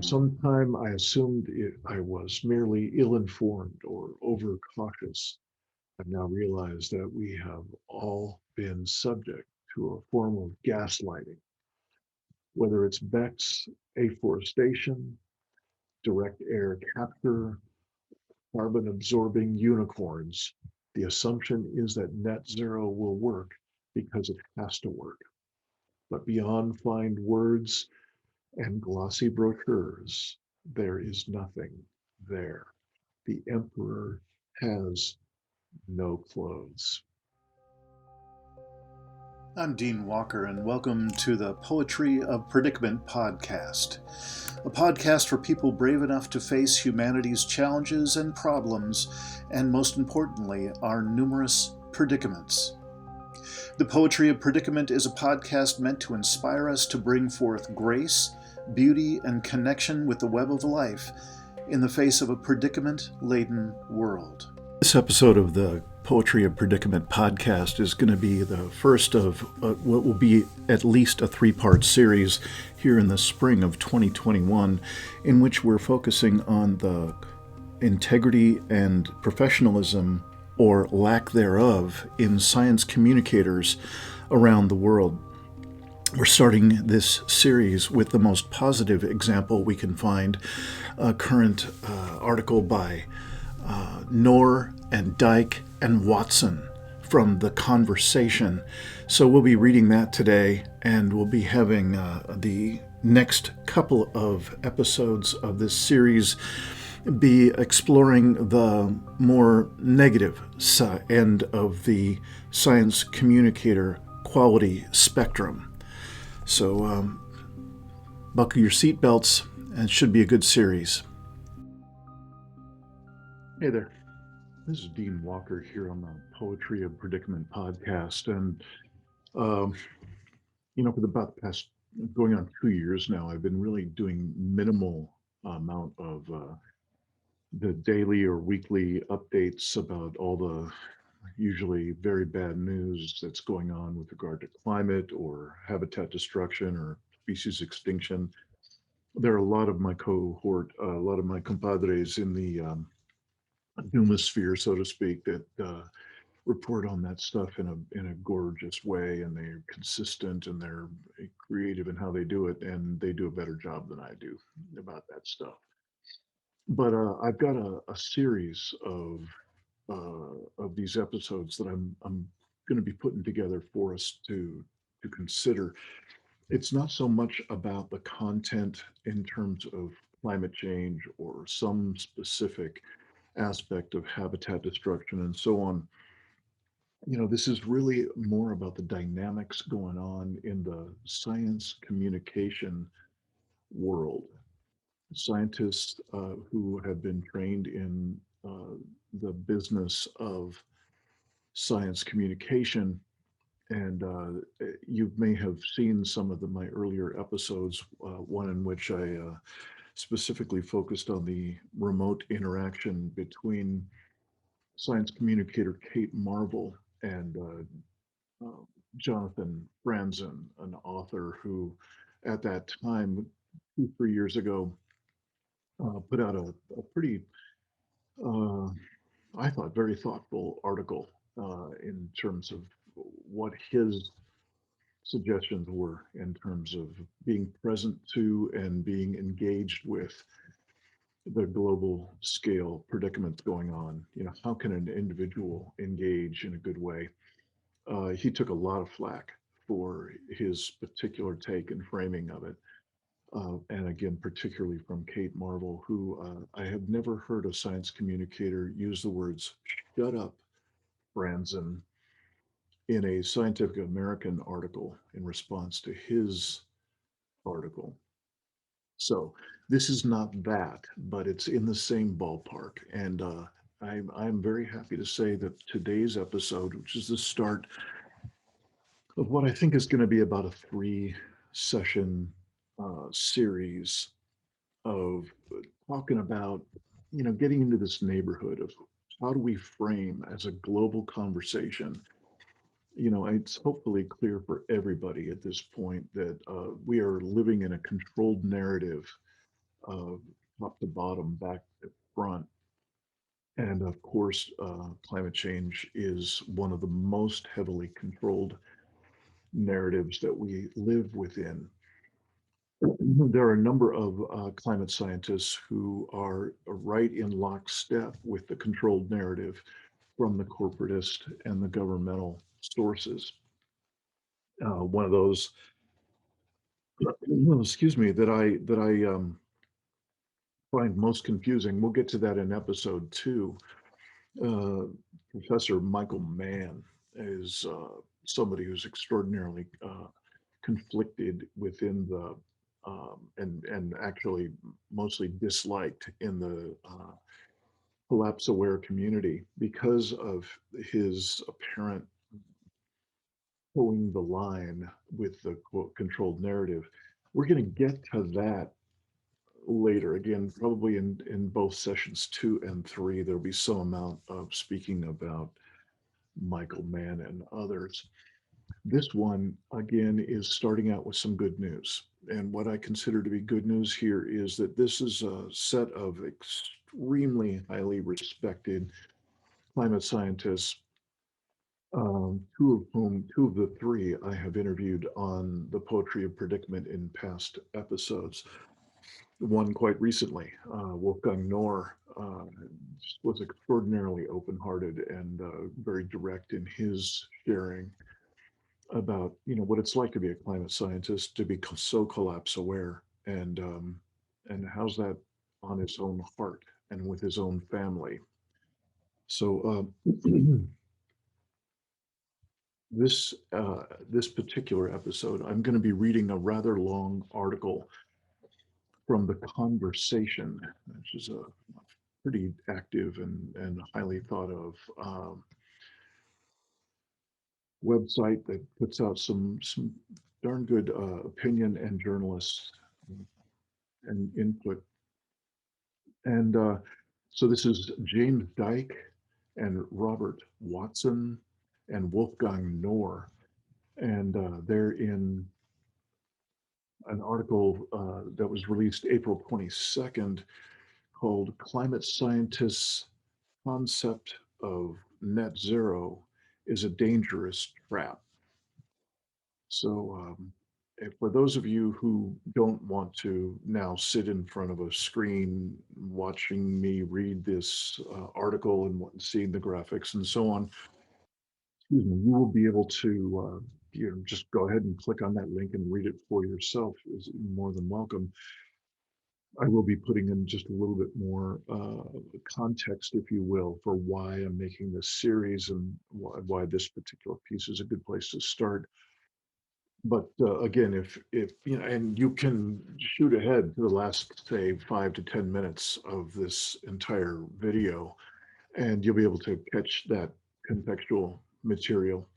For some time, I assumed I was merely ill-informed or overcautious. I've now realized that we have all been subject to a form of gaslighting, whether it's Beck's afforestation, direct air capture, carbon absorbing unicorns. The assumption is that net zero will work because it has to work. But beyond fine words and glossy brochures, there is nothing there. The emperor has no clothes. I'm Dean Walker, and welcome to the Poetry of Predicament podcast, a podcast for people brave enough to face humanity's challenges and problems, and most importantly, our numerous predicaments. The Poetry of Predicament is a podcast meant to inspire us to bring forth grace, beauty, and connection with the web of life in the face of a predicament-laden world. This episode of the Poetry of Predicament podcast is going to be the first of what will be at least a three-part series here in the spring of 2021, in which we're focusing on the integrity and professionalism, or lack thereof, in science communicators around the world. We're starting this series with the most positive example we can find, a current article by Knorr and Dyke and Watson from The Conversation. So we'll be reading that today, and we'll be having the next couple of episodes of this series be exploring the more negative end of the science communicator quality spectrum. So buckle your seatbelts, and it should be a good series. Hey there. This is Dean Walker here on the Poetry of Predicament podcast. And, for about the past going on 2 years now, I've been really doing minimal amount of the daily or weekly updates about all the usually very bad news that's going on with regard to climate or habitat destruction or species extinction. There are a lot of my cohort, a lot of my compadres in the doomosphere, so to speak, that report on that stuff in a gorgeous way, and they're consistent and they're creative in how they do it, and they do a better job than I do about that stuff. But I've got a series of these episodes that I'm going to be putting together for us to consider. It's not so much about the content in terms of climate change or some specific aspect of habitat destruction and so on. This is really more about the dynamics going on in the science communication world. Scientists who have been trained in the business of science communication. And you may have seen some of my earlier episodes, one in which I specifically focused on the remote interaction between science communicator Kate Marvel and Jonathan Franzen, an author who at that time, 2, 3 years ago, put out a pretty, uh, I thought, very thoughtful article in terms of what his suggestions were in terms of being present to and being engaged with the global scale predicaments going on. How can an individual engage in a good way? He took a lot of flack for his particular take and framing of it. And again, particularly from Kate Marvel, who I have never heard a science communicator use the words "shut up, Franzen" in a Scientific American article in response to his article. So this is not that, but it's in the same ballpark. And I'm very happy to say that today's episode, which is the start of what I think is going to be about a 3 session series of talking about, getting into this neighborhood of how do we frame as a global conversation. It's hopefully clear for everybody at this point that we are living in a controlled narrative uh, top to bottom, back to front. And of course, climate change is one of the most heavily controlled narratives that we live within. There are a number of climate scientists who are right in lockstep with the controlled narrative from the corporatist and the governmental sources. One of those, excuse me, that I find most confusing. We'll get to that in episode 2. Uh, Professor Michael Mann is somebody who's extraordinarily conflicted within the and actually mostly disliked in the collapse aware community because of his apparent towing the line with the quote controlled narrative. We're going to get to that later. Again, probably in both sessions 2 and 3, there'll be some amount of speaking about Michael Mann and others. This one, again, is starting out with some good news. And what I consider to be good news here is that this is a set of extremely highly respected climate scientists, two of the three I have interviewed on the Poetry of Predicament in past episodes. One quite recently, Wolfgang Knorr, was extraordinarily open-hearted and very direct in his sharing about what it's like to be a climate scientist, to be so collapse aware, and how's that on his own heart and with his own family. So this particular episode, I'm going to be reading a rather long article from The Conversation, which is a pretty active and highly thought of website that puts out some darn good opinion and journalists and input. And so this is James Dyke and Robert Watson and Wolfgang Knorr, and they're in an article that was released April 22nd called "Climate Scientists' Concept of Net Zero is a Dangerous Trap." So, for those of you who don't want to now sit in front of a screen watching me read this article and seeing the graphics and so on, excuse me, you will be able to just go ahead and click on that link and read it for yourself. Is more than welcome. I will be putting in just a little bit more context, if you will, for why I'm making this series and why this particular piece is a good place to start. But again, if and you can shoot ahead to the last, say, 5 to 10 minutes of this entire video, and you'll be able to catch that contextual material.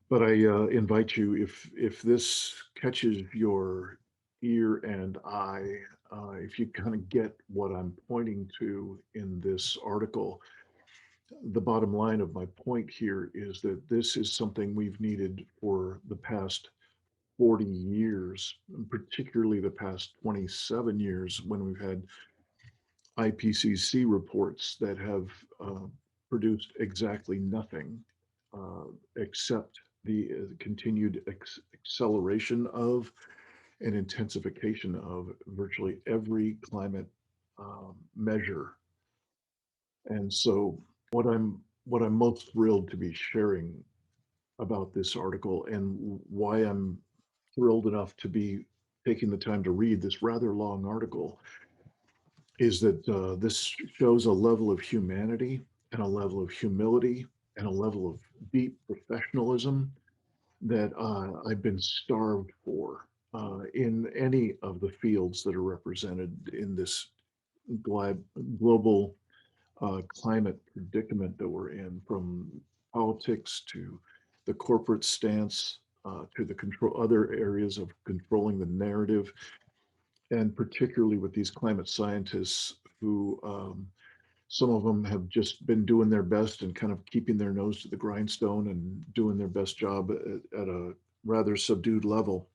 But I invite you, if this catches your ear and eye, if you kind of get what I'm pointing to in this article, the bottom line of my point here is that this is something we've needed for the past 40 years, particularly the past 27 years, when we've had IPCC reports that have produced exactly nothing uh, except the continued acceleration of and intensification of virtually every climate measure. And so, what I'm most thrilled to be sharing about this article and why I'm thrilled enough to be taking the time to read this rather long article is that this shows a level of humanity and a level of humility and a level of deep professionalism that I've been starved for in any of the fields that are represented in this global climate predicament that we're in, from politics to the corporate stance to the control other areas of controlling the narrative, and particularly with these climate scientists who some of them have just been doing their best and kind of keeping their nose to the grindstone and doing their best job at a rather subdued level.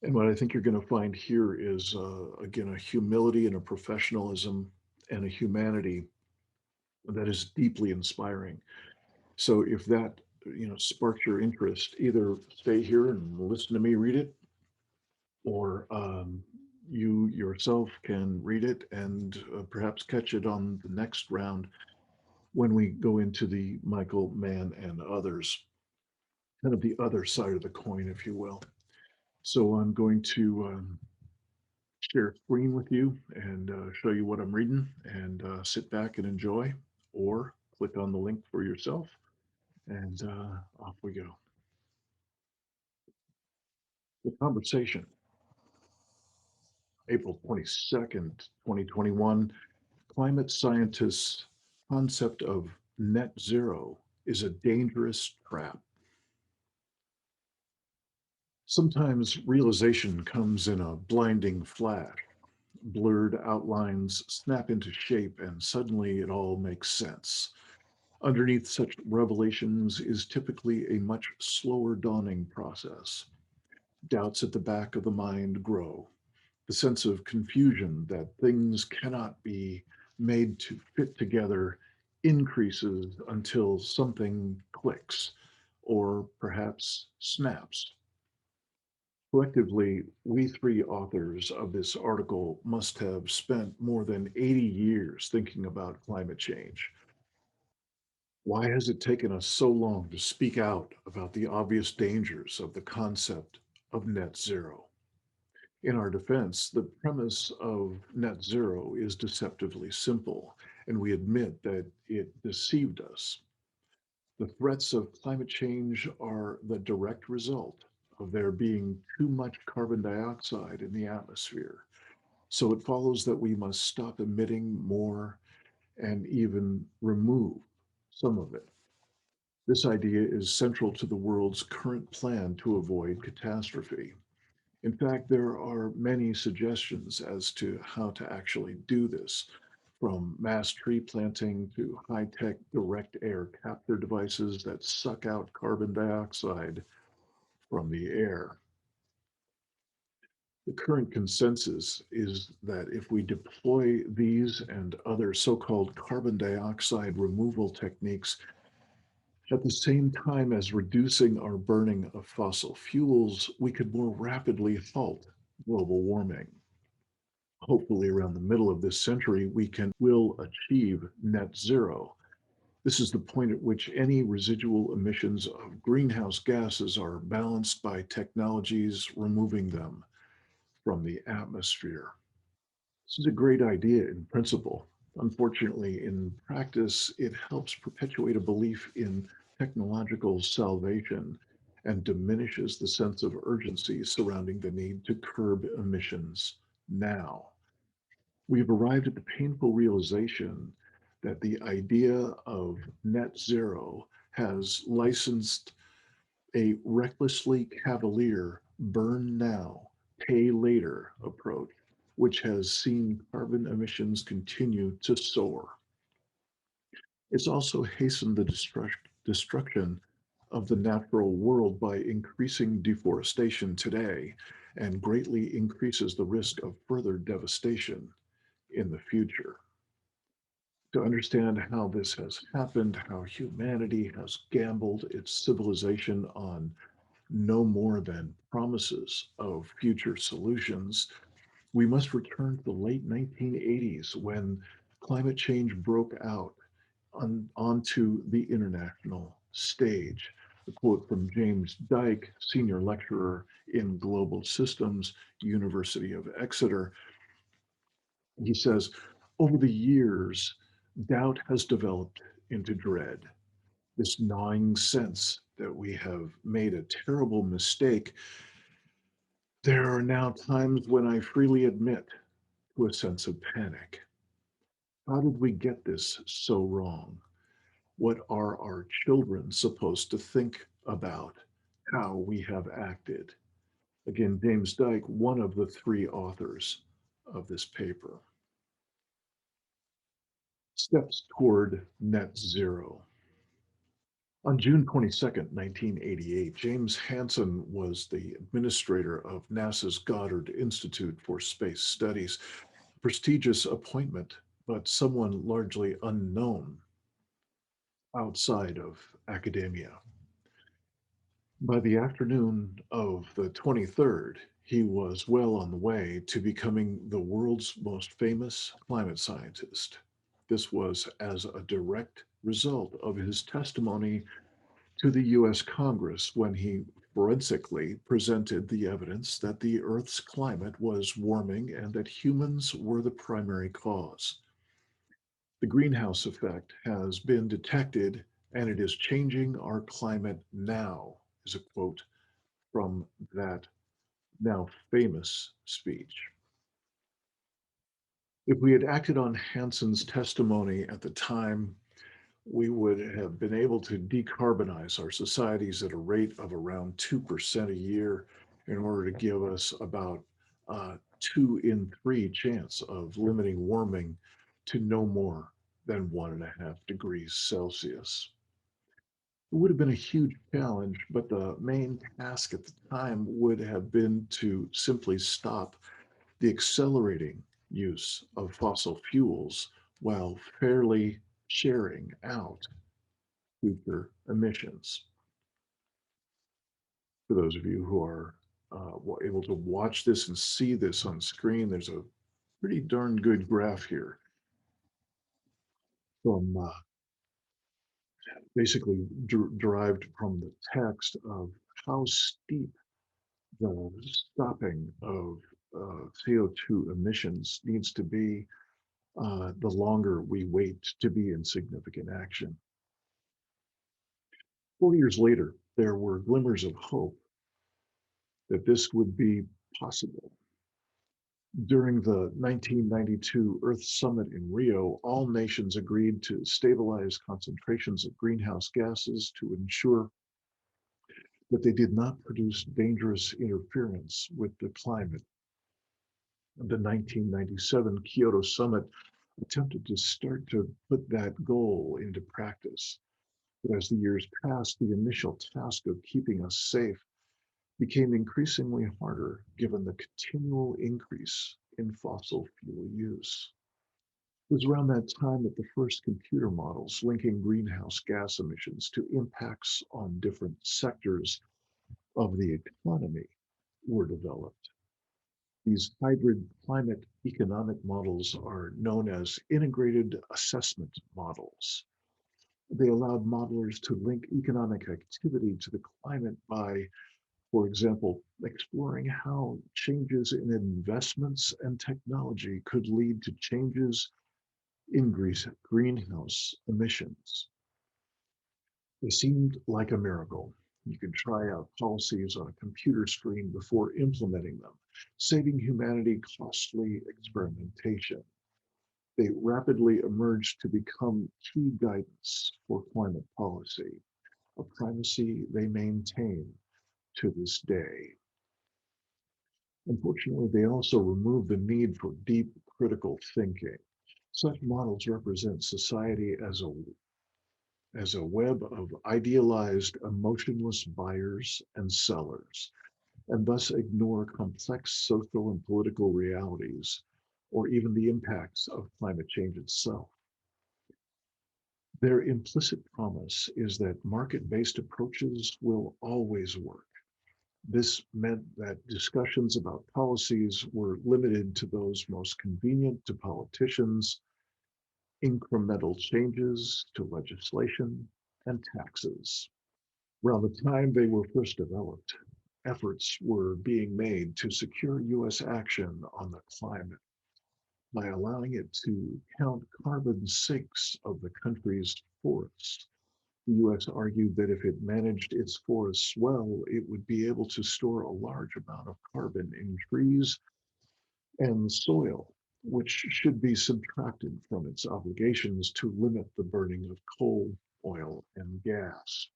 And what I think you're going to find here is, again, a humility and a professionalism and a humanity that is deeply inspiring. So if that, sparks your interest, either stay here and listen to me read it, or you yourself can read it and perhaps catch it on the next round when we go into the Michael Mann and others, kind of the other side of the coin, if you will. So I'm going to share screen with you and show you what I'm reading and sit back and enjoy, or click on the link for yourself and off we go. The conversation, April 22nd, 2021. Climate scientists' concept of net zero is a dangerous trap. Sometimes realization comes in a blinding flash. Blurred outlines snap into shape, and suddenly it all makes sense. Underneath such revelations is typically a much slower dawning process. Doubts at the back of the mind grow. The sense of confusion that things cannot be made to fit together increases until something clicks or perhaps snaps. Collectively, we three authors of this article must have spent more than 80 years thinking about climate change. Why has it taken us so long to speak out about the obvious dangers of the concept of net zero? In our defense, the premise of net zero is deceptively simple, and we admit that it deceived us. The threats of climate change are the direct result of there being too much carbon dioxide in the atmosphere. So it follows that we must stop emitting more and even remove some of it. This idea is central to the world's current plan to avoid catastrophe. In fact, there are many suggestions as to how to actually do this, from mass tree planting to high tech direct air capture devices that suck out carbon dioxide from the air. The current consensus is that if we deploy these and other so called carbon dioxide removal techniques at the same time as reducing our burning of fossil fuels, we could more rapidly halt global warming. Hopefully around the middle of this century, will achieve net zero. This is the point at which any residual emissions of greenhouse gases are balanced by technologies removing them from the atmosphere. This is a great idea in principle. Unfortunately, in practice, it helps perpetuate a belief in technological salvation and diminishes the sense of urgency surrounding the need to curb emissions now. We've arrived at the painful realization that the idea of net zero has licensed a recklessly cavalier burn now, pay later approach, which has seen carbon emissions continue to soar. It's also hastened the destruction of the natural world by increasing deforestation today and greatly increases the risk of further devastation in the future. To understand how this has happened, how humanity has gambled its civilization on no more than promises of future solutions, we must return to the late 1980s when climate change broke out onto the international stage. A quote from James Dyke, senior lecturer in global systems, University of Exeter. He says, over the years, doubt has developed into dread. This gnawing sense that we have made a terrible mistake. There are now times when I freely admit to a sense of panic. How did we get this so wrong? What are our children supposed to think about how we have acted? Again, James Dyke, one of the three authors of this paper. Steps toward net zero. On June 22nd, 1988, James Hansen was the administrator of NASA's Goddard Institute for Space Studies, a prestigious appointment, but someone largely unknown outside of academia. By the afternoon of the 23rd, he was well on the way to becoming the world's most famous climate scientist. This was as a direct result of his testimony to the US Congress when he forensically presented the evidence that the Earth's climate was warming and that humans were the primary cause. The greenhouse effect has been detected and it is changing our climate now, is a quote from that now famous speech. If we had acted on Hansen's testimony at the time, we would have been able to decarbonize our societies at a rate of around 2% a year in order to give us about a 2 in 3 chance of limiting warming to no more than 1.5 degrees Celsius. It would have been a huge challenge, but the main task at the time would have been to simply stop the accelerating use of fossil fuels while fairly sharing out future emissions. For those of you who are able to watch this and see this on screen, there's a pretty darn good graph here from basically derived from the text of how steep the stopping of CO2 emissions needs to be the longer we wait to be in significant action. 4 years later, there were glimmers of hope that this would be possible. During the 1992 Earth Summit in Rio, all nations agreed to stabilize concentrations of greenhouse gases to ensure that they did not produce dangerous interference with the climate. The 1997 Kyoto Summit attempted to start to put that goal into practice. But as the years passed, the initial task of keeping us safe became increasingly harder given the continual increase in fossil fuel use. It was around that time that the first computer models linking greenhouse gas emissions to impacts on different sectors of the economy were developed. These hybrid climate economic models are known as integrated assessment models. They allowed modelers to link economic activity to the climate by, for example, exploring how changes in investments and technology could lead to changes in greenhouse emissions. They seemed like a miracle. You could try out policies on a computer screen before implementing them, saving humanity costly experimentation. They rapidly emerged to become key guidance for climate policy, a primacy they maintain to this day. Unfortunately, they also remove the need for deep critical thinking. Such models represent society as a web of idealized, emotionless buyers and sellers, and thus ignore complex social and political realities, or even the impacts of climate change itself. Their implicit promise is that market-based approaches will always work. This meant that discussions about policies were limited to those most convenient to politicians, incremental changes to legislation, and taxes. Around the time they were first developed, efforts were being made to secure US action on the climate by allowing it to count carbon sinks of the country's forests. The US argued that if it managed its forests well, it would be able to store a large amount of carbon in trees and soil, which should be subtracted from its obligations to limit the burning of coal, oil, and gas.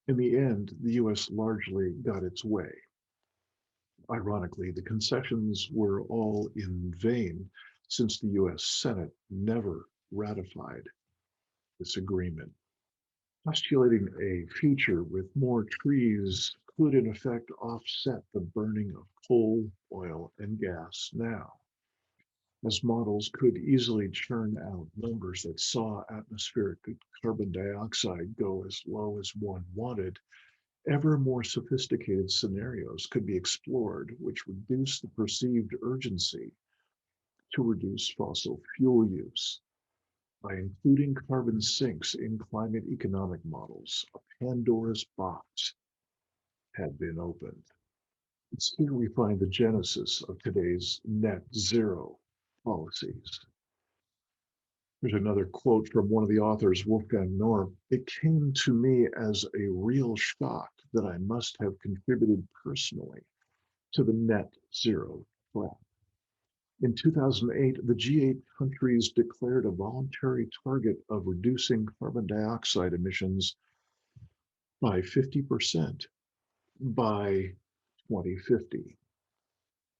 In the end, the US largely got its way. Ironically, the concessions were all in vain since the US Senate never ratified this agreement. postulating a future with more trees could in effect offset the burning of coal, oil, and gas now, as models could easily churn out numbers that saw atmospheric carbon dioxide go as low as one wanted. Ever more sophisticated scenarios could be explored, which reduce the perceived urgency to reduce fossil fuel use. By including carbon sinks in climate economic models, a Pandora's box had been opened. It's here we find the genesis of today's net zero policies. There's another quote from one of the authors, Wolfgang Norr. It came to me as a real shock that I must have contributed personally to the net zero trap. In 2008, the G8 countries declared a voluntary target of reducing carbon dioxide emissions by 50% by 2050.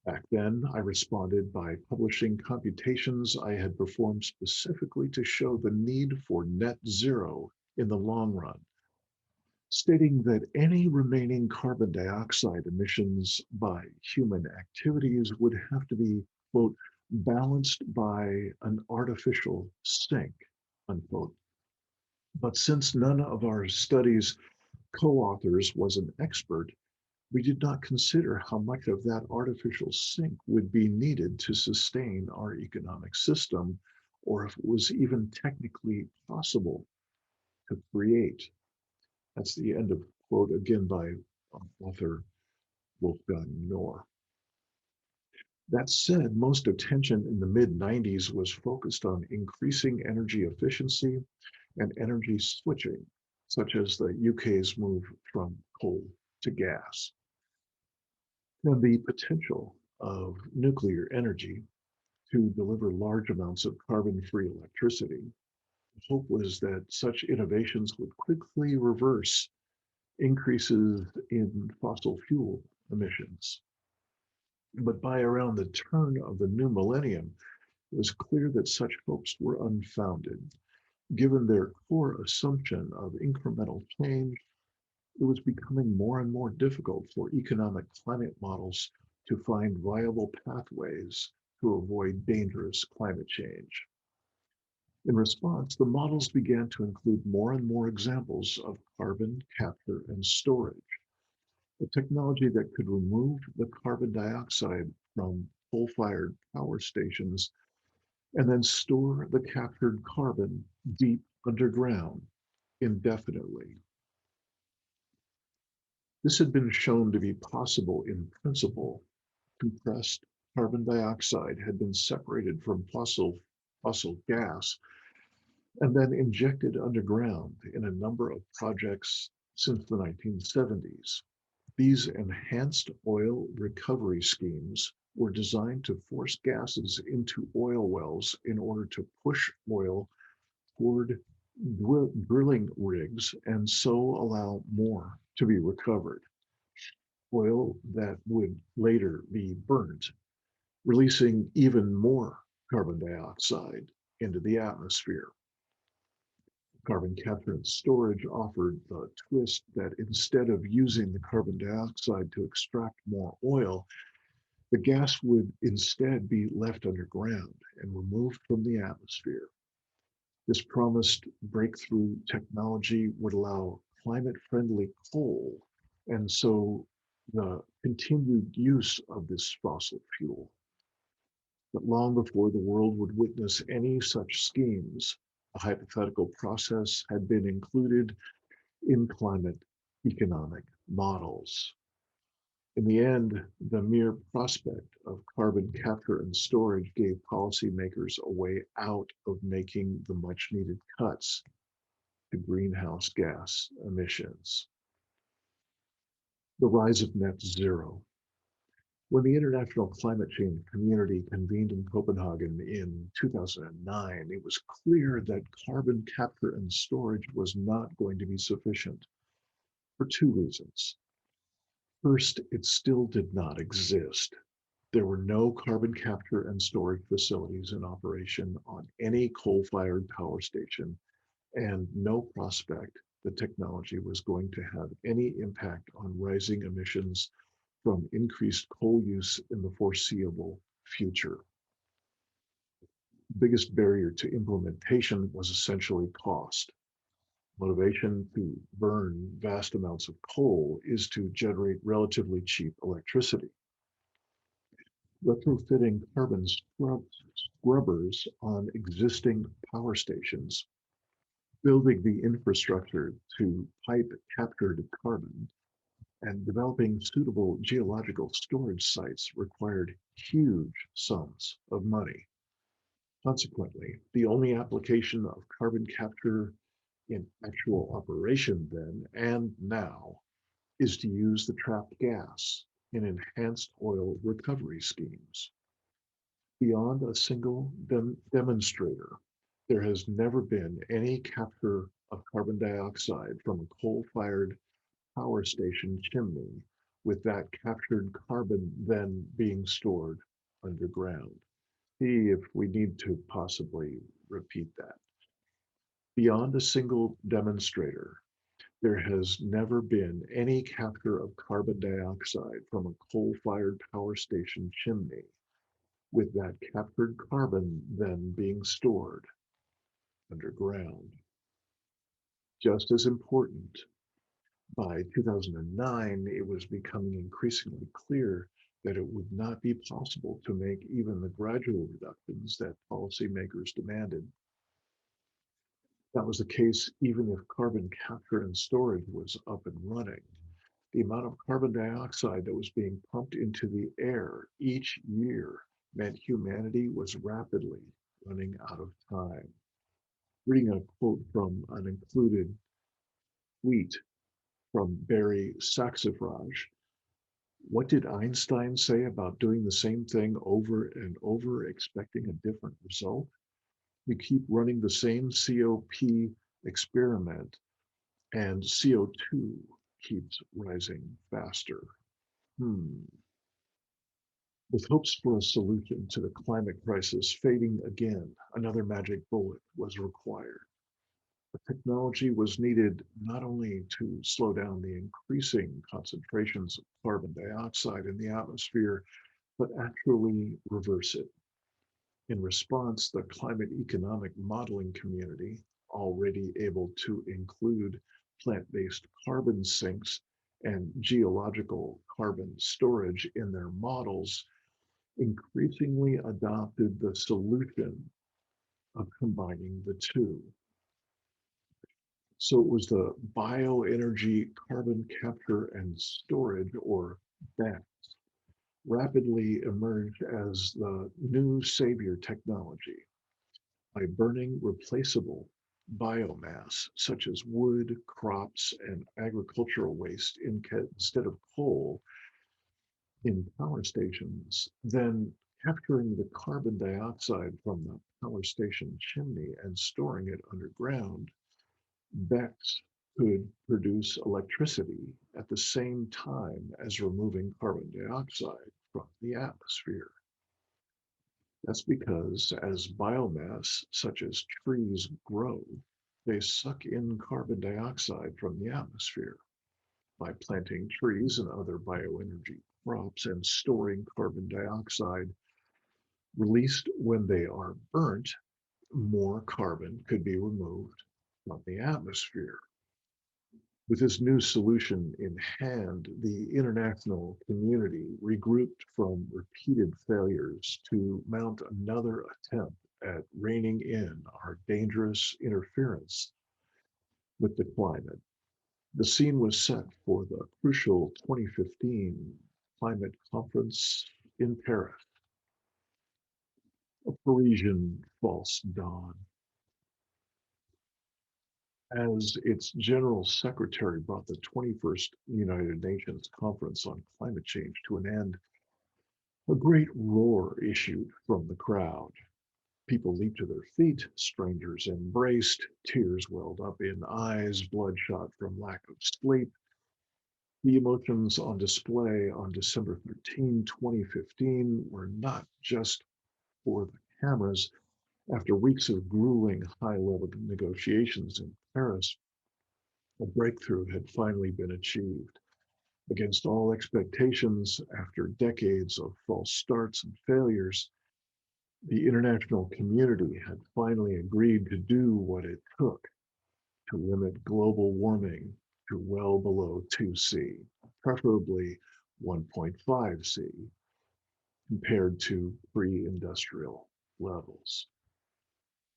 Back then, I responded by publishing computations I had performed specifically to show the need for net zero in the long run, stating that any remaining carbon dioxide emissions by human activities would have to be, quote, balanced by an artificial sink, unquote. But since none of our study's co-authors was an expert, we did not consider how much of that artificial sink would be needed to sustain our economic system, or if it was even technically possible to create. That's the end of quote again by author Wolfgang Knorr. That said, most attention in the mid 90s was focused on increasing energy efficiency and energy switching, such as the UK's move from coal to gas. And the potential of nuclear energy to deliver large amounts of carbon-free electricity. The hope was that such innovations would quickly reverse increases in fossil fuel emissions. But by around the turn of the new millennium, it was clear that such hopes were unfounded. Given their core assumption of incremental change, it was becoming more and more difficult for economic climate models to find viable pathways to avoid dangerous climate change. In response, the models began to include more and more examples of carbon capture and storage, a technology that could remove the carbon dioxide from coal-fired power stations and then store the captured carbon deep underground indefinitely. This had been shown to be possible in principle. Compressed carbon dioxide had been separated from fossil gas and then injected underground in a number of projects since the 1970s. These enhanced oil recovery schemes were designed to force gases into oil wells in order to push oil toward drilling rigs and so allow more to be recovered. Oil that would later be burnt, releasing even more carbon dioxide into the atmosphere. Carbon capture and storage offered the twist that instead of using the carbon dioxide to extract more oil, the gas would instead be left underground and removed from the atmosphere. This promised breakthrough technology would allow climate-friendly coal, and so the continued use of this fossil fuel. But long before the world would witness any such schemes, a hypothetical process had been included in climate economic models. In the end, the mere prospect of carbon capture and storage gave policymakers a way out of making the much needed cuts to greenhouse gas emissions. The rise of net zero. When the international climate change community convened in Copenhagen in 2009, it was clear that carbon capture and storage was not going to be sufficient for two reasons. First, it still did not exist. There were no carbon capture and storage facilities in operation on any coal-fired power station and no prospect the technology was going to have any impact on rising emissions from increased coal use in the foreseeable future. The biggest barrier to implementation was essentially cost. Motivation to burn vast amounts of coal is to generate relatively cheap electricity. Retrofitting carbon scrubbers on existing power stations, building the infrastructure to pipe captured carbon, and developing suitable geological storage sites required huge sums of money. Consequently, the only application of carbon capture in actual operation then and now is to use the trapped gas in enhanced oil recovery schemes. Beyond a single demonstrator, there has never been any capture of carbon dioxide from a coal-fired power station chimney, with that captured carbon then being stored underground. See if we need to possibly repeat that. Beyond a single demonstrator, there has never been any capture of carbon dioxide from a coal-fired power station chimney, with that captured carbon then being stored underground. Just as important, by 2009, it was becoming increasingly clear that it would not be possible to make even the gradual reductions that policymakers demanded. That was the case even if carbon capture and storage was up and running. The amount of carbon dioxide that was being pumped into the air each year meant humanity was rapidly running out of time. Reading a quote from an included tweet from Barry Saxifrage. What did Einstein say about doing the same thing over and over, expecting a different result? We keep running the same COP experiment, and CO2 keeps rising faster. With hopes for a solution to the climate crisis fading again, another magic bullet was required. The technology was needed not only to slow down the increasing concentrations of carbon dioxide in the atmosphere, but actually reverse it. In response, the climate economic modeling community, already able to include plant-based carbon sinks and geological carbon storage in their models, increasingly adopted the solution of combining the two. So it was the bioenergy carbon capture and storage, or BECCS, rapidly emerged as the new savior technology. By burning replaceable biomass, such as wood, crops, and agricultural waste instead of coal in power stations, then capturing the carbon dioxide from the power station chimney and storing it underground, BECCS could produce electricity at the same time as removing carbon dioxide from the atmosphere. That's because as biomass, such as trees, grow, they suck in carbon dioxide from the atmosphere. By planting trees and other bioenergy crops and storing carbon dioxide released when they are burnt, more carbon could be removed from the atmosphere. With this new solution in hand, the international community regrouped from repeated failures to mount another attempt at reining in our dangerous interference with the climate. The scene was set for the crucial 2015 climate conference in Paris, a Parisian false dawn. As its general secretary brought the 21st United Nations Conference on Climate Change to an end, a great roar issued from the crowd. People leaped to their feet, strangers embraced, tears welled up in eyes, bloodshot from lack of sleep. The emotions on display on December 13, 2015 were not just for the cameras. After weeks of grueling high-level negotiations in Paris, A breakthrough had finally been achieved. Against all expectations, after decades of false starts and failures, the international community had finally agreed to do what it took to limit global warming to well below 2C, preferably 1.5C, compared to pre-industrial levels.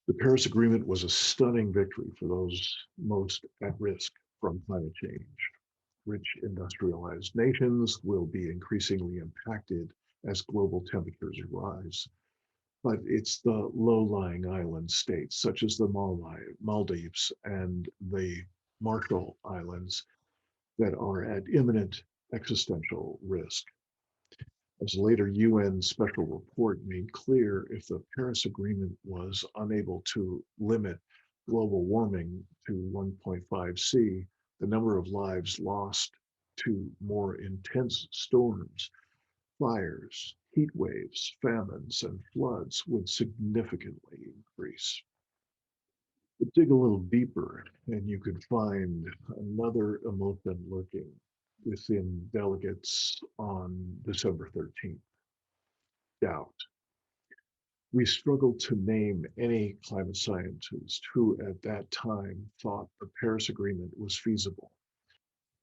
The Paris Agreement was a stunning victory for those most at risk from climate change. Rich industrialized nations will be increasingly impacted as global temperatures rise. But it's the low-lying island states, such as the Maldives and the Marshall Islands, that are at imminent existential risk. As a later UN special report made clear, if the Paris Agreement was unable to limit global warming to 1.5C, the number of lives lost to more intense storms, fires, heat waves, famines, and floods would significantly increase. But dig a little deeper, and you could find another emotion lurking within delegates on December 13th: doubt. We struggled to name any climate scientist who at that time thought the Paris Agreement was feasible.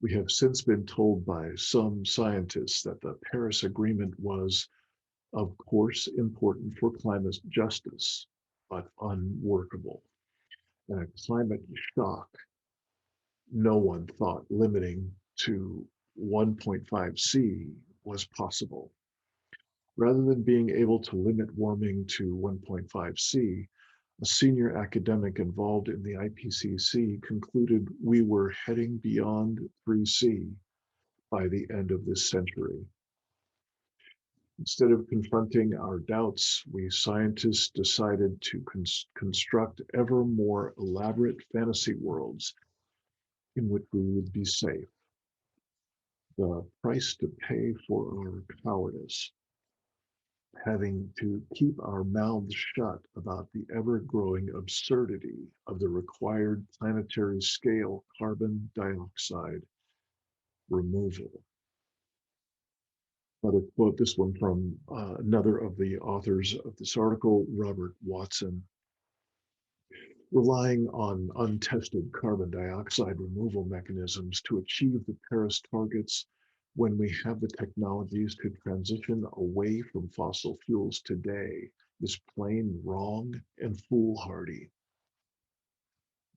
We have since been told by some scientists that the Paris Agreement was, of course, important for climate justice, but unworkable. And a climate shock, no one thought limiting to 1.5C was possible. Rather than being able to limit warming to 1.5C, a senior academic involved in the IPCC concluded we were heading beyond 3C by the end of this century. Instead of confronting our doubts, we scientists decided to construct ever more elaborate fantasy worlds in which we would be safe. The price to pay for our cowardice, having to keep our mouths shut about the ever-growing absurdity of the required planetary scale carbon dioxide removal. I'll quote this one from another of the authors of this article, Robert Watson. Relying on untested carbon dioxide removal mechanisms to achieve the Paris targets when we have the technologies to transition away from fossil fuels today is plain wrong and foolhardy.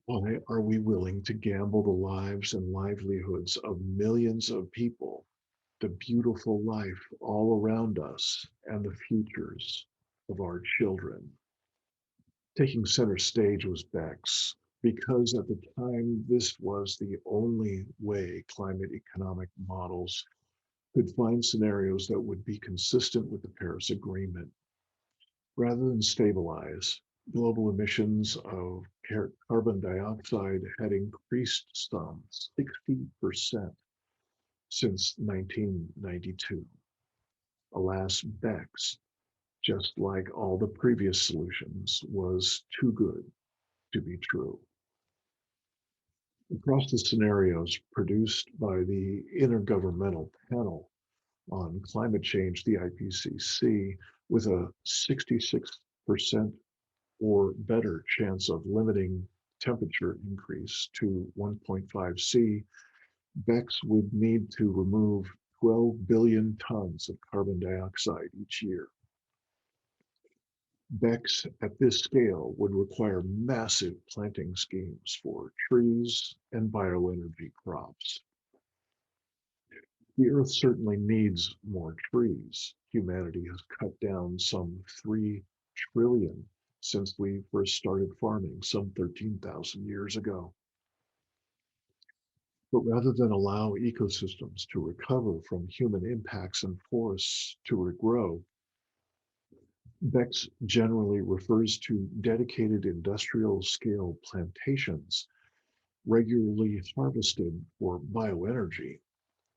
Why are we willing to gamble the lives and livelihoods of millions of people, the beautiful life all around us, and the futures of our children? Taking center stage was Beck's, because at the time this was the only way climate economic models could find scenarios that would be consistent with the Paris Agreement. Rather than stabilize, global emissions of carbon dioxide had increased some 60% since 1992. Alas, Beck's, just like all the previous solutions, was too good to be true. Across the scenarios produced by the Intergovernmental Panel on Climate Change, the IPCC, with a 66% or better chance of limiting temperature increase to 1.5C, Beck's would need to remove 12 billion tons of carbon dioxide each year. Beck's at this scale would require massive planting schemes for trees and bioenergy crops. The Earth certainly needs more trees. Humanity has cut down some 3 trillion since we first started farming some 13,000 years ago. But rather than allow ecosystems to recover from human impacts and forests to regrow, Beck's generally refers to dedicated industrial scale plantations regularly harvested for bioenergy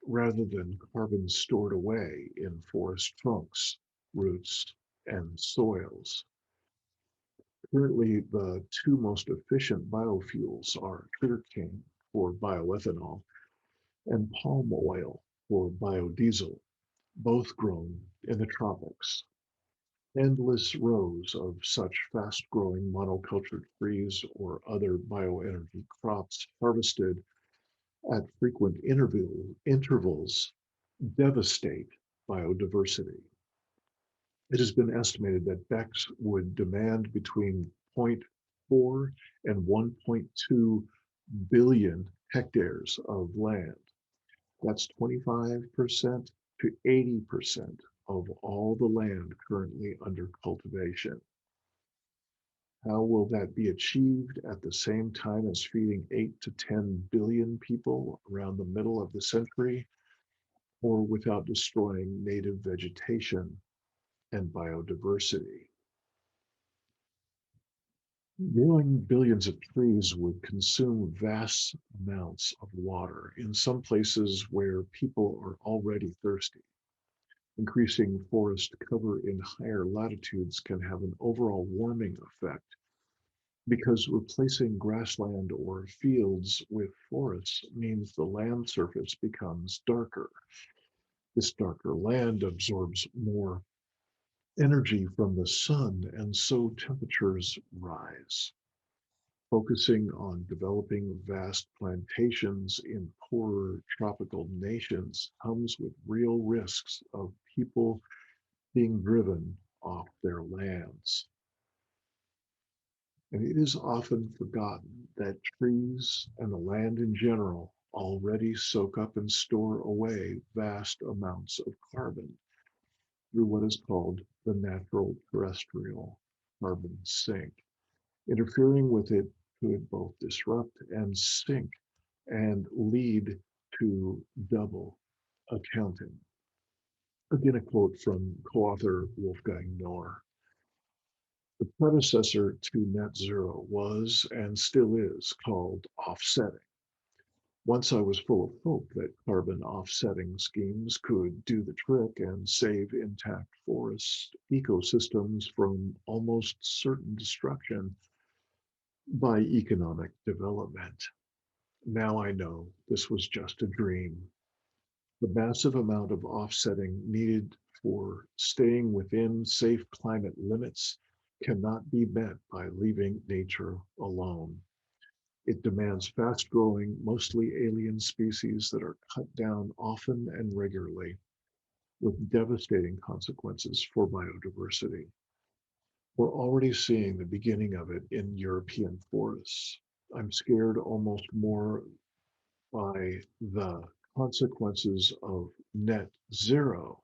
rather than carbon stored away in forest trunks, roots, and soils. Currently, the two most efficient biofuels are sugarcane for bioethanol, and palm oil for biodiesel, both grown in the tropics. Endless rows of such fast-growing monocultured trees or other bioenergy crops harvested at frequent intervals devastate biodiversity. It has been estimated that BECCS would demand between zero point 0.4 and 1.2 billion hectares of land. That's 25% to 80% of all the land currently under cultivation. How will that be achieved at the same time as feeding 8 to 10 billion people around the middle of the century, or without destroying native vegetation and biodiversity? Growing billions of trees would consume vast amounts of water in some places where people are already thirsty. Increasing forest cover in higher latitudes can have an overall warming effect because replacing grassland or fields with forests means the land surface becomes darker. This darker land absorbs more energy from the sun, and so temperatures rise. Focusing on developing vast plantations in poorer tropical nations comes with real risks of people being driven off their lands. And it is often forgotten that trees and the land in general already soak up and store away vast amounts of carbon through what is called the natural terrestrial carbon sink. Interfering with it could both disrupt and sink and lead to double accounting. Again, a quote from co-author Wolfgang Nohr. The predecessor to net zero was and still is called offsetting. Once I was full of hope that carbon offsetting schemes could do the trick and save intact forest ecosystems from almost certain destruction by economic development. Now I know this was just a dream. The massive amount of offsetting needed for staying within safe climate limits cannot be met by leaving nature alone. It demands fast-growing, mostly alien species that are cut down often and regularly, with devastating consequences for biodiversity. We're already seeing the beginning of it in European forests. I'm scared almost more by the consequences of net zero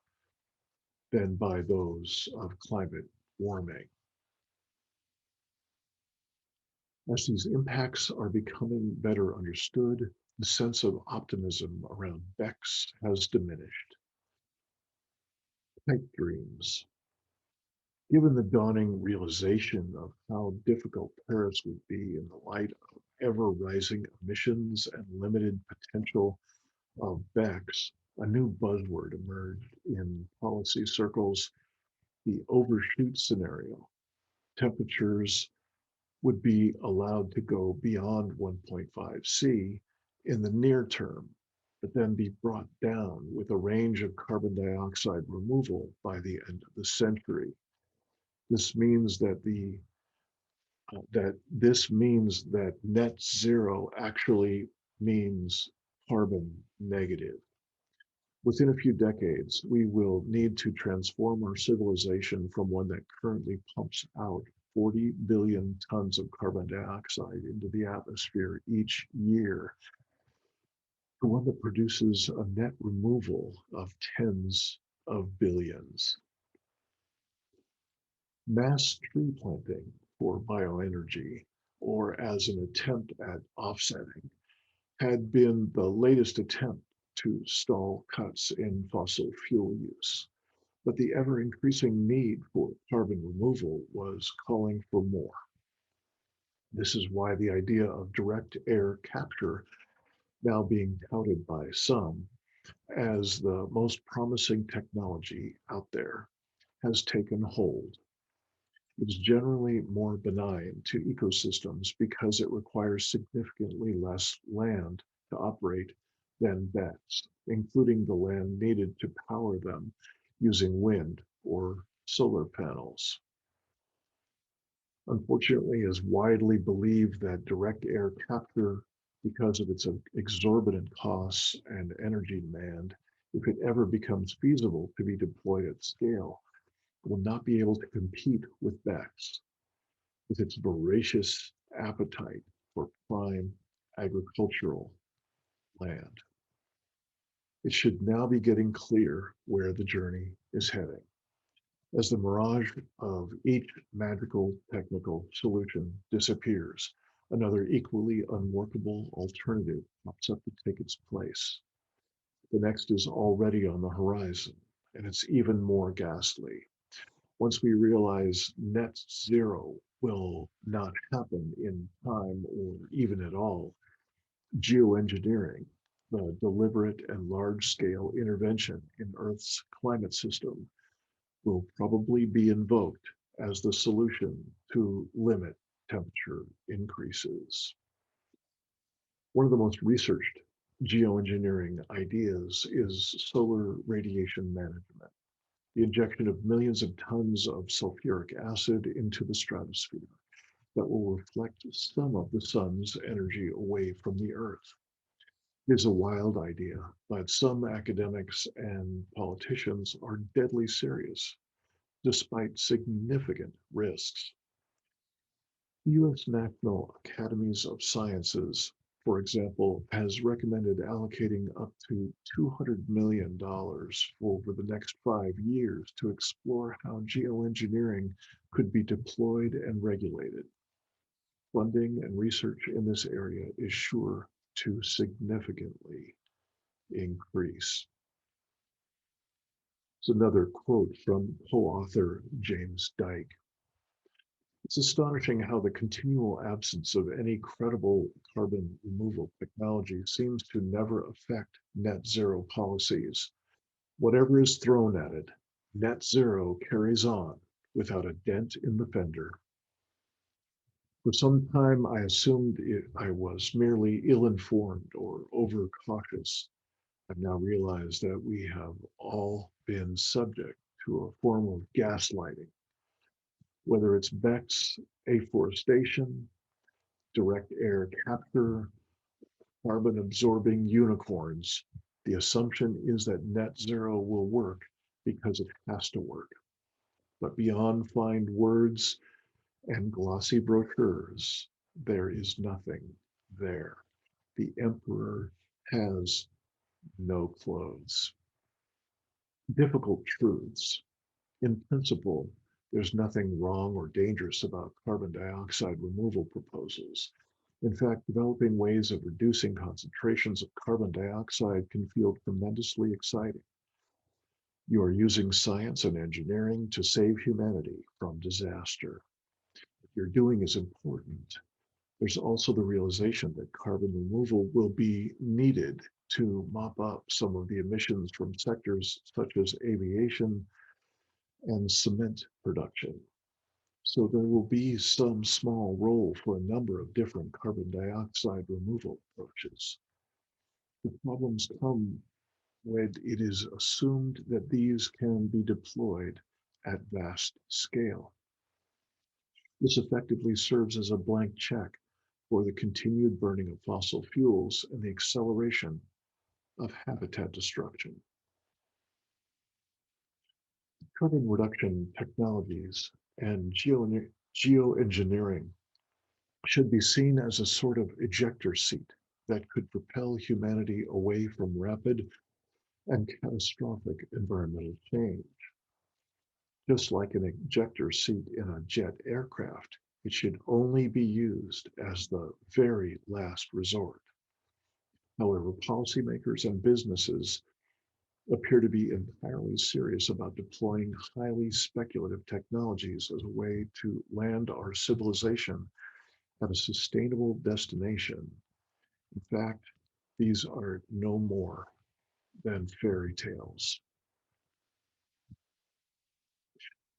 than by those of climate warming. As these impacts are becoming better understood, the sense of optimism around BECCS has diminished. Pipe dreams. Given the dawning realization of how difficult Paris would be in the light of ever rising emissions and limited potential of BECCS, a new buzzword emerged in policy circles: the overshoot scenario. Temperatures would be allowed to go beyond 1.5 C in the near term, but then be brought down with a range of carbon dioxide removal by the end of the century. This means that net zero actually means carbon negative. Within a few decades, we will need to transform our civilization from one that currently pumps out 40 billion tons of carbon dioxide into the atmosphere each year to one that produces a net removal of tens of billions. Mass tree planting for bioenergy, or as an attempt at offsetting, had been the latest attempt to stall cuts in fossil fuel use. But the ever increasing need for carbon removal was calling for more. This is why the idea of direct air capture, now being touted by some as the most promising technology out there, has taken hold. It's generally more benign to ecosystems because it requires significantly less land to operate than bats, including the land needed to power them using wind or solar panels. Unfortunately, it is widely believed that direct air capture, because of its exorbitant costs and energy demand, if it ever becomes feasible to be deployed at scale, will not be able to compete with BECCS with its voracious appetite for prime agricultural land. It should now be getting clear where the journey is heading. As the mirage of each magical technical solution disappears, another equally unworkable alternative pops up to take its place. The next is already on the horizon, and it's even more ghastly. Once we realize net zero will not happen in time or even at all, geoengineering, the deliberate and large scale intervention in Earth's climate system, will probably be invoked as the solution to limit temperature increases. One of the most researched geoengineering ideas is solar radiation management, the injection of millions of tons of sulfuric acid into the stratosphere that will reflect some of the sun's energy away from the Earth. It is a wild idea, but some academics and politicians are deadly serious despite significant risks. The U.S. National Academies of Sciences, for example, has recommended allocating up to $200 million over the next 5 years to explore how geoengineering could be deployed and regulated. Funding and research in this area is sure to significantly increase. It's another quote from co-author James Dyke. It's astonishing how the continual absence of any credible carbon removal technology seems to never affect net zero policies. Whatever is thrown at it, net zero carries on without a dent in the fender. For some time, I assumed I was merely ill-informed or overcautious. I've now realized that we have all been subject to a form of gaslighting, whether it's BECCS, afforestation, direct air capture, carbon absorbing unicorns. The assumption is that net zero will work because it has to work. But beyond fine words and glossy brochures, there is nothing there. The emperor has no clothes. Difficult truths. In principle, there's nothing wrong or dangerous about carbon dioxide removal proposals. In fact, developing ways of reducing concentrations of carbon dioxide can feel tremendously exciting. You are using science and engineering to save humanity from disaster. What you're doing is important. There's also the realization that carbon removal will be needed to mop up some of the emissions from sectors such as aviation and cement production. So there will be some small role for a number of different carbon dioxide removal approaches. The problems come when it is assumed that these can be deployed at vast scale. This effectively serves as a blank check for the continued burning of fossil fuels and the acceleration of habitat destruction. Carbon reduction technologies and geoengineering should be seen as a sort of ejector seat that could propel humanity away from rapid and catastrophic environmental change. Just like an ejector seat in a jet aircraft, it should only be used as the very last resort. However, policymakers and businesses appear to be entirely serious about deploying highly speculative technologies as a way to land our civilization at a sustainable destination. In fact, these are no more than fairy tales.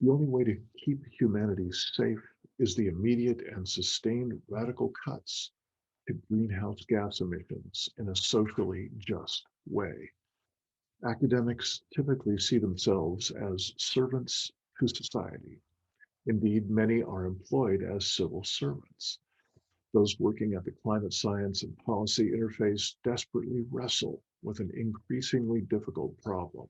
The only way to keep humanity safe is the immediate and sustained radical cuts to greenhouse gas emissions in a socially just way. Academics typically see themselves as servants to society. Indeed, many are employed as civil servants. Those working at the climate science and policy interface desperately wrestle with an increasingly difficult problem.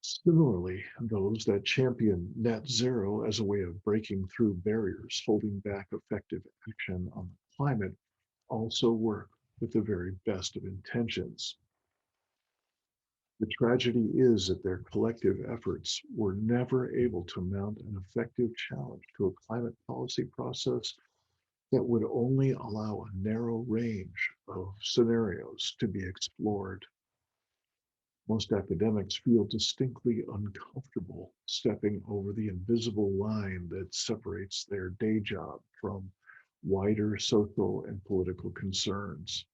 Similarly, those that champion net zero as a way of breaking through barriers holding back effective action on the climate also work with the very best of intentions. The tragedy is that their collective efforts were never able to mount an effective challenge to a climate policy process that would only allow a narrow range of scenarios to be explored. Most academics feel distinctly uncomfortable stepping over the invisible line that separates their day job from wider social and political concerns.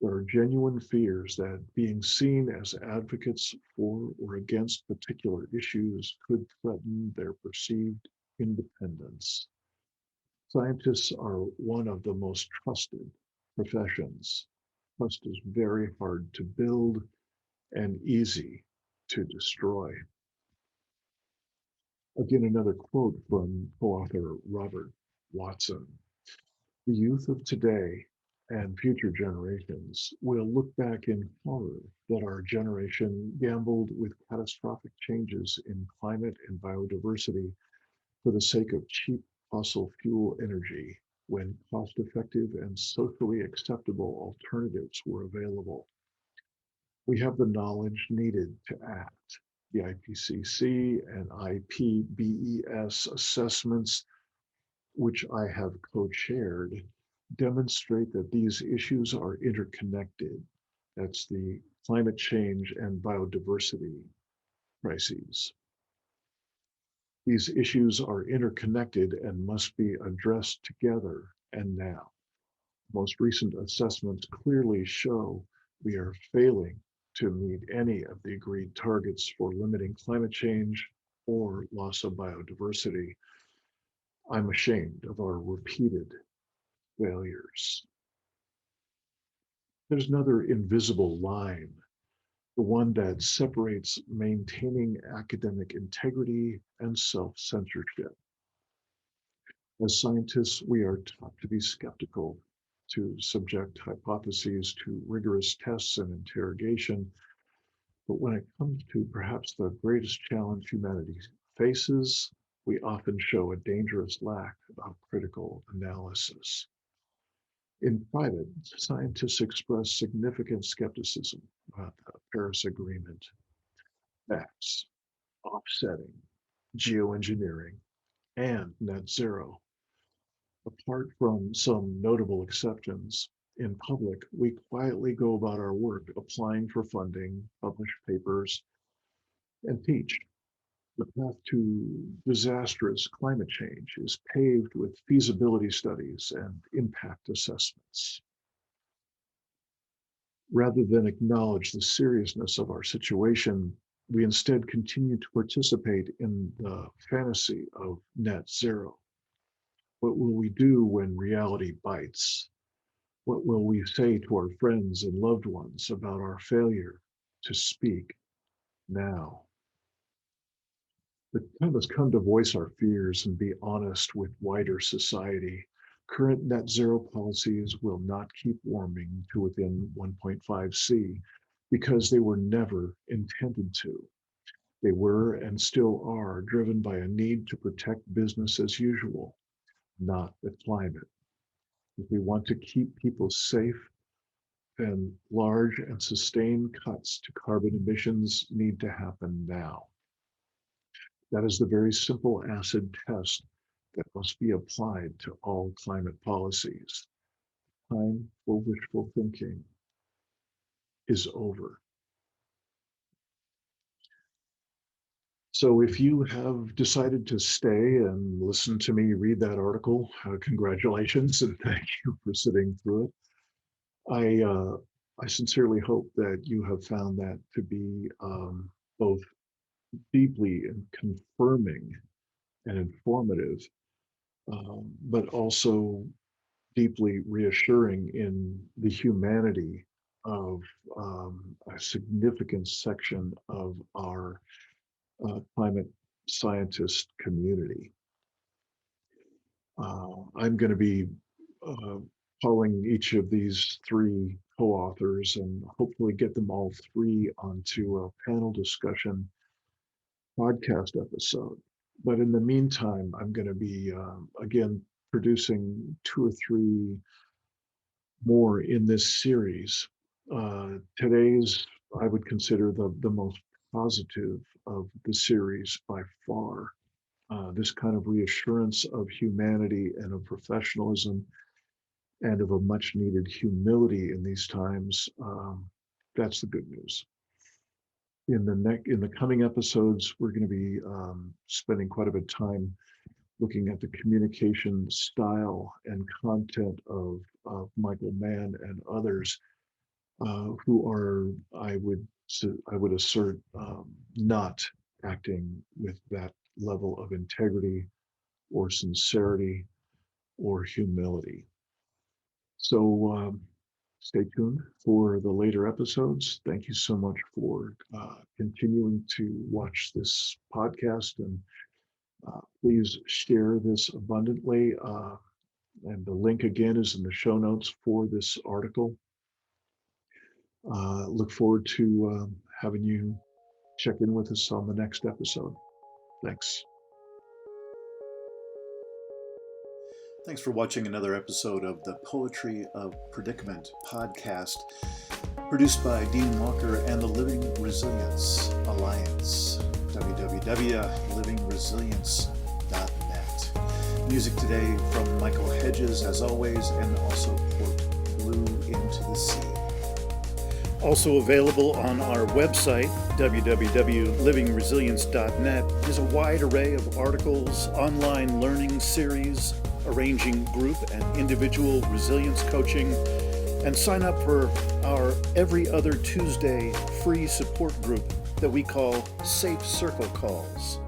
There are genuine fears that being seen as advocates for or against particular issues could threaten their perceived independence. Scientists are one of the most trusted professions. Trust is very hard to build and easy to destroy. Again, another quote from co-author Robert Watson. The youth of today and future generations will look back in horror that our generation gambled with catastrophic changes in climate and biodiversity for the sake of cheap fossil fuel energy when cost-effective and socially acceptable alternatives were available. We have the knowledge needed to act. The IPCC and IPBES assessments, which I have co-chaired, demonstrate that these issues are interconnected. That's the climate change and biodiversity crises. These issues are interconnected and must be addressed together and now. Most recent assessments clearly show we are failing to meet any of the agreed targets for limiting climate change or loss of biodiversity. I'm ashamed of our repeated failures. There's another invisible line, the one that separates maintaining academic integrity and self-censorship. As scientists, we are taught to be skeptical, to subject hypotheses to rigorous tests and interrogation. But when it comes to perhaps the greatest challenge humanity faces, we often show a dangerous lack of critical analysis. In private, scientists express significant skepticism about the Paris Agreement, facts, offsetting, geoengineering, and net zero. Apart from some notable exceptions, in public, we quietly go about our work applying for funding, publish papers, and teach. The path to disastrous climate change is paved with feasibility studies and impact assessments. Rather than acknowledge the seriousness of our situation, we instead continue to participate in the fantasy of net zero. What will we do when reality bites? What will we say to our friends and loved ones about our failure to speak now? The time has come to voice our fears and be honest with wider society. Current net zero policies will not keep warming to within 1.5 C because they were never intended to. They were and still are driven by a need to protect business as usual, not the climate. If we want to keep people safe, then large and sustained cuts to carbon emissions need to happen now. That is the very simple acid test that must be applied to all climate policies. Time for wishful thinking is over. So if you have decided to stay and listen to me read that article, congratulations and thank you for sitting through it. I sincerely hope that you have found that to be both deeply confirming and informative, but also deeply reassuring in the humanity of a significant section of our climate scientist community. I'm going to be uh, calling each of these three co-authors and hopefully get them all three onto a panel discussion podcast episode. But in the meantime, I'm going to be, again, producing two or three more in this series. Today's, I would consider the most positive of the series by far. This kind of reassurance of humanity and of professionalism and of a much needed humility in these times. That's the good news. In the coming episodes, we're going to be spending quite a bit of time looking at the communication style and content of Michael Mann and others who are, I would assert, not acting with that level of integrity or sincerity or humility. So stay tuned for the later episodes. Thank you so much for continuing to watch this podcast, and please share this abundantly. And the link again is in the show notes for this article. Look forward to having you check in with us on the next episode. Thanks. Thanks for watching another episode of the Poetry of Predicament podcast, produced by Dean Walker and the Living Resilience Alliance, www.livingresilience.net. Music today from Michael Hedges, as always, and also Port Blue Into the Sea. Also available on our website, www.livingresilience.net, is a wide array of articles, online learning series, arranging group and individual resilience coaching, and sign up for our every other Tuesday free support group that we call Safe Circle Calls.